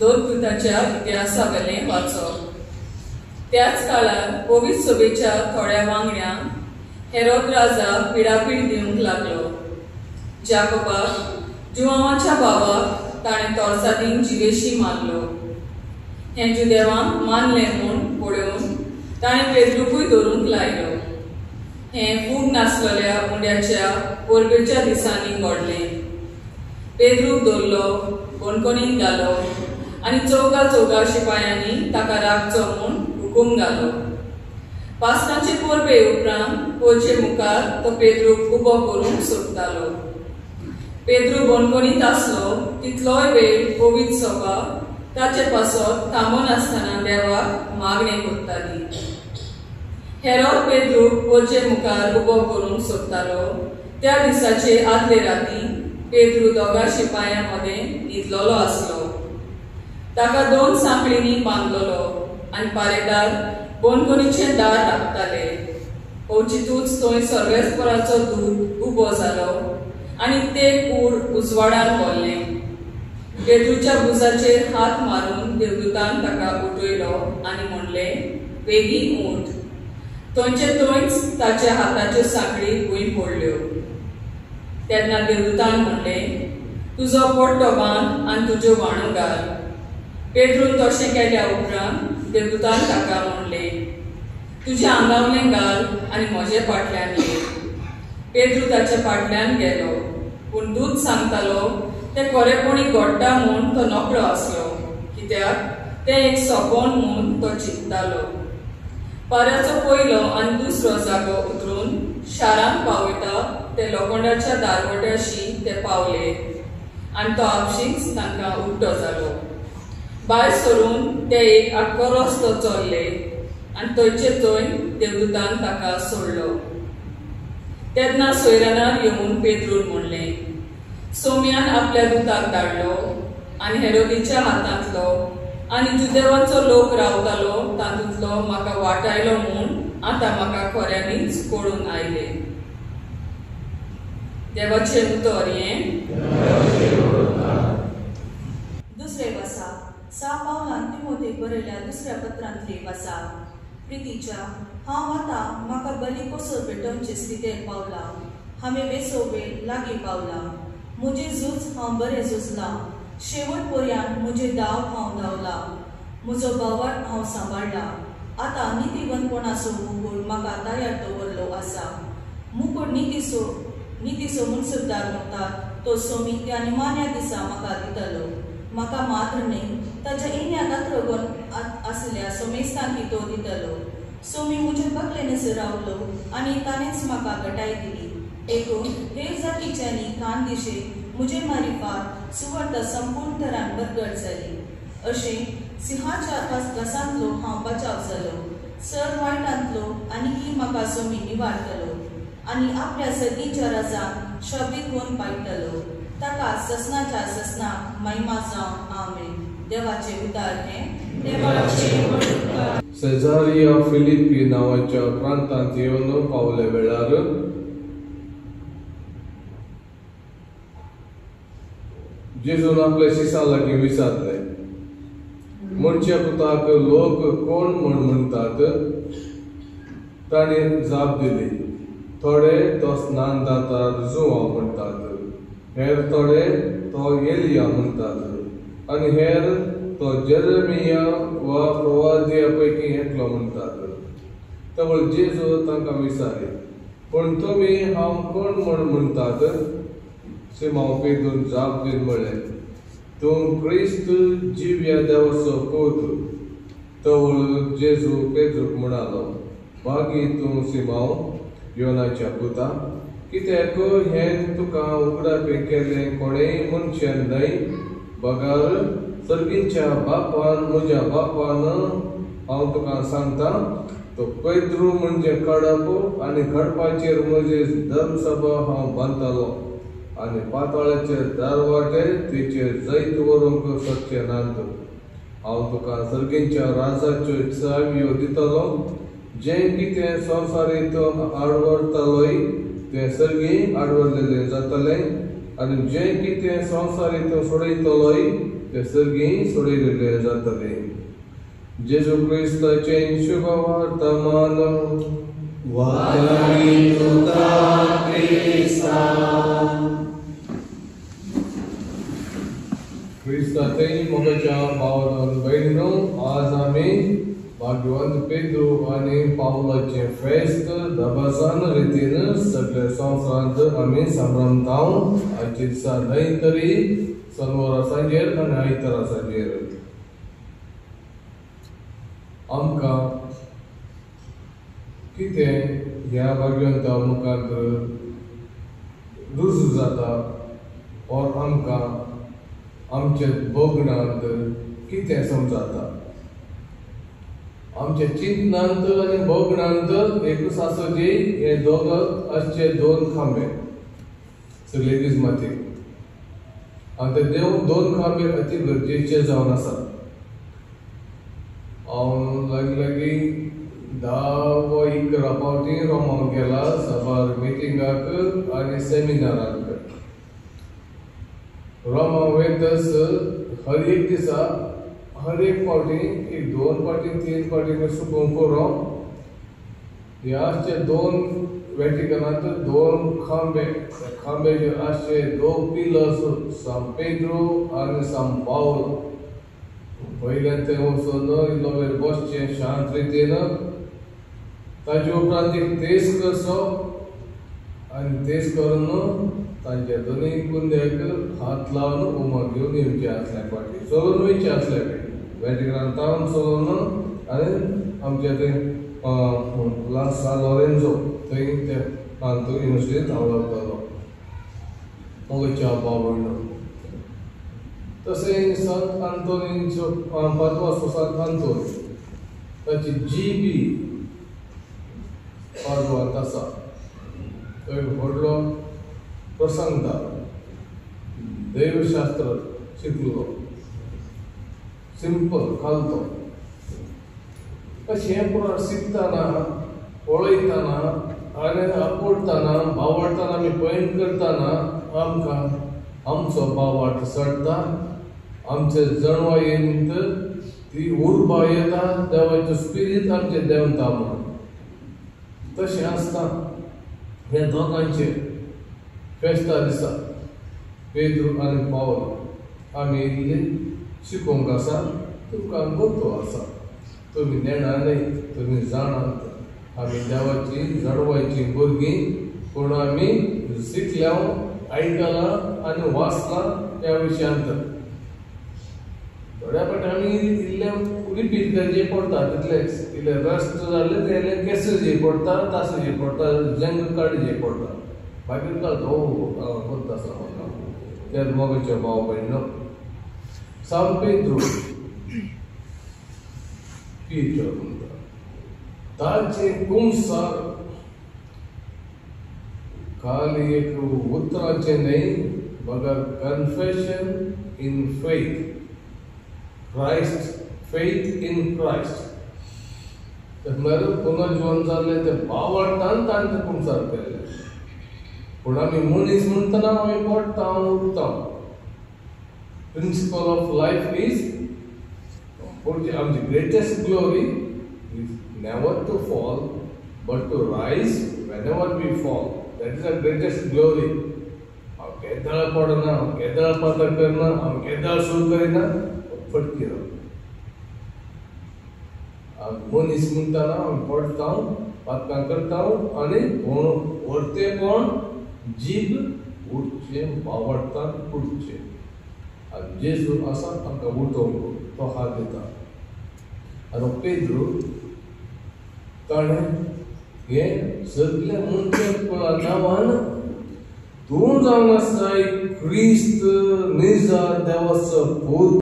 दोन कृताच्या इतिहासावेले वाचप. त्याच काळार पवित्र सभेच्या थोड्या वांगड्यांक हेरोद राजा पिडापीड दिवंक लागलो. जाकोबाक जुआवाच्या भावाक ताणें तोरसादीन जिवेशी मारलो. हें जुदेवांक मानलें म्हूण पळोवन ताणें पेद्रूकूय धरूंक लायलो. हें खूब नासलेल्या उंड्याच्या परबेच्या दिसांनी घडलें. पेद्रूक धरलो, कोणकोणीन घालो आनी चौगा शिपायांनी ताका राखचो म्हूण हुकूम घालो. पास्तांचे परबे उपरांत पोरचे मुखार तो पेद्रूक उबो करूंक सोदतालो. पेद्रू बोनकोनीत आसलो तितलोय वेळ पवित्र सभा ताचे पासत थांबो नासतना देवाक मागणें करताली. हेरोद पेद्रूक पोरचे मुखार उबो करूंक सोदतालो. त्या दिसाचे आदले राती पेद्रू दोगा शिपायां मदें न्हिदलोलो आसलो. ताका 2 सांकळींनी बांदलोलो आनी पारेदार बोनकोनीचें दार धाकताले. अवचितूच थंय सर्वेस्पराचो दूत उबो जालो आनी ते कूड उजवाडान भरलें. पेद्रूच्या भुजाचेर हात मारून देवदूतान ताका उठयलो आनी म्हणलें, बेगीन उठ. थंयचे थंयच ताच्या हाताच्यो सांकळी भुंय पडल्यो. तेन्ना देवदूतान म्हणलें, तुजो पट्टो बांद आनी तुज्यो वाणो घाल. पेद्रून तशें केल्या उपरांत देवदूतान ताका म्हणलें, तुज्या आंगावलें घाल आनी म्हजे फाटल्यान ये. पेद्रू ताच्या फाटल्यान गेलो, पूण दूत सांगतालो तें खरेपणी घडटा म्हूण तो नकळो आसलो, कित्याक तें एक सोपोन म्हूण तो चिंततालो. पाऱ्याचो पयलो आनी दुसरो जागो उतरून शारांत पावयता ते लोखंडाच्या दारवट्याशी ते पावले आनी तो आपशींच तांकां उक्तो जालो. भायर सरून ते एक आख्खो रस्तो चल्ले आनी थंयचे थंय देवदूतान ताका सोडलो. तेन्ना सोयरानार येवन पेद्रून म्हणलें, सोम्यान आपल्या दुताक धाडलो आनी हेरोदीच्या हातांतलो आनी जुदेवांचो लोक रावतालो तातूंतलो म्हाका वाटायलो म्हूण आतां म्हाका खऱ्यांनीच कळून आयलें. देवाचें उतर हें. दुसरे वसा पावलान तिमोथेक बरयल्या दुसऱ्या पत्रांतली वसा. प्रितीच्या, हांव आतां म्हाका बरी कसो भेटोवचे स्थितीर पावला. हांवें वेसो वेळ लागीं पावला. म्हजें झूज हांव बरें झुजलां. शेवट पर्यंत म्हजे दाव हांव धांवला. म्हजो बावाट हांव सांबाळ्ळा. आतां नितीवंतपणाचो मुकूट म्हाका तयार दवरलो आसा. मुकूट नितीचो म्हूण सुद्दां म्हणटात तो सोमी त्या निमाण्या दिसा म्हाका दितलो. म्हाका मात्र न्ही, ताच्या येण्याक आत्रगोन आसल्या सोमेस्तांकी तो दितलो. सोमी म्हजे बकलेनच रावलो आनी ताणेंच म्हाका घटाय दिली. एकूण हेर जातीच्यांनी खानदिशे म्हजे मारिफात सुवार्ता संपूर्ण तरान बरगड जाली. अशें सिंहाच्या घसांतलो हांव बचाव जालो. सर वायटांतलो आनीकय म्हाका सोमी निवारतलो आनी आपल्या सर्गीच्या राजान शोभीत होवन पायतलो. ताका ससनाच्या ससनाक महिमा जावं. आमेन. देवाचे उदार हें. सेजारिया फिलिपी नावाच्या प्रांतांत येवन पावले वेळार जेजून आपल्या शिसा लागीं विचारलें, मनशा पुताक लोक कोण म्हूण म्हणटात? ताणें जाप दिली, थोडे तो स्नानदाता जुआंव म्हणटात, हेर थोडे तो एलिया म्हणटात आनी हेर तो जेरेमिया वा प्रवादिया पैकी एकलो म्हणटात. तवळ जेजू तांकां विचारी, पूण तुमी हांव कोण म्हूण म्हणटात? सिमोन पेद्रून जाप दीन म्हणलें, तूं क्रिस्त जिव्या देवाचो पूत. तवळ जेजू पेद्रूक म्हणालो, भागी तूं सिमोन, योनाच्या पुता, कित्याक हें तुका उगडापी केलें कोणेय मनशान न्हय, बगार सर्गीच्या बापान, म्हज्या बापान. हांव तुका सांगता, तो पेद्रू म्हणजे कडप आनी घडपाचेर म्हजी धर्मसभा हांव बांदतलो आनी पाताळाचे दारवाटे तिचेर जैत व्हरूंक शकचे नात. हांव तुका सर्गीच्या राजाच्यो चाव्यो दितलो. जें कितें संवसारीत आडवरतलोय तें सर्गी आडवरलेलें जातलें आनी जें कितें संवसारीत सोडयतलोय ते सगळीं सोडिल्ले जातले. जेजू क्रिस्ताचे शुभ वर्तमान. वारी तुका क्रिस्ता. क्रिस्तांतय मोगाच्या भावांनो भयणींनो, आज आमी भाग्यवंत पेद्रू आनी पावलाचे फेस्त दबासान रितीन सगळे संवसारांत आमी संभ्रमताव. आयचे दिसा न्हय तरी शेनवारा सांजेर आनी आयतारा सांजेर आमकां कितें ह्या भाग्यवंता मुखार रुजू जाता और आमकां आमच्या भोगणांत कितें समजता. आमच्या चिंतनांत आनी भोगणांत एकूच आसोची हे दोग अशे दोन खांबे सगळे किस्मतीक. आनी ते दोन खांबे अति गरजेचे जावन आसात. हांव लागीं 10 वा 11 फावटी रोमांक गेला सभार मिटिंगाक आनी सेमिनाराक. रोमांक वयतस हर एक दिसा हर एक फावटी 2 फावटी 3 फावटी सुकूंक करो. ह्या दोन वेटिकनांत 2 खांबे, खांब्याचेर आसचे 2 पिलर्स, सान पेद्रो आनी सान पावल. वयल्यान ते वचून इल्लो वेळ बसचें शांत रितीन. ताचे उपरांत एक तेस करचो आनी तेस करून तांच्या दोनूय कुंद्याक हात लावन उमो घेवन येवचे आसले फाटी चलून वयचे आसले वेटिकनांत तावन चलून आनी आमच्या थंय ला सान लॉरेंझो थंय ते तांतू युनिवर्सिटींत हांव लागतालो मोगाच्या भावयणो. तशें संत आंतोनीचो 5वां संत आंतोनी ताची जीबी पाडवांत आसा. थंय व्हडलो प्रसंग जालो. दैवशास्त्र शिकलो सिंपल खालतो. अशें पुराण शिकतना पळयतना आनी आपडटना भावार्थान आमी पॉयंट करतना आमकां आमचो भावार्थ चडटा. आमचे जणवायेंत ती उर्बा येता. देवाचो स्पिरीट आमचे देंवता म्हणून. तशें आसता हे दोगांचे फेस्ता दिसा पेद्रू आनी पावल आमी इल्ले शिकोवंक आसा. तुमकां गोतो आसा. तुमी नेणा न्हय, तुमी जाणात आमी देवाची जणवायची भुरगीं. पूण आमी शिकल्या, आयकलां आनी वाचलां त्या विशयांत. थोड्या फावटी आमी इल्ले रिपीट करचे पडटा. तितलेंच इल्ले रस्ट जाले ते इल्ले केसचे पडटा, तासचे पडटा, जंग काडचे पडटा. बाकी कळटा कोत्ता आसा म्हाका. तेच मोगाचे भाव भयणो. सान पेद्रू पीटर म्हणटा ताचे कुंसार खाली एक उतराचें न्हय बगर confession in faith. Christ faith in Christ. म्हळ्यार पुनर्जीवन जाल्लें ते भावार्थान ताणें तें कुंसार केल्लें. पूण आमी मनीस म्हणटना आमी पडटा उठता. प्रिंसिपल ऑफ लायफ इज आमची greatest glory is never to fall but to rise whenever we fall. That is a greatest glory. हांव केदाळ पडना, हांव केदाळ पातळ करना, हांव केदाळ सूर करिना, फटकी राव. मनीस म्हणटना आमी पडटा, पातकां करता आनी व्हरते कोण जीब उठचे भावार्थान उठचे. आनी जेजू आसा आमकां उठोवंक तो हात दिता. आनी पेद्रू ताणें हे सगळे मनशां नांवान तूं जावन आसा क्रिस्त निजा देवाचो पूत.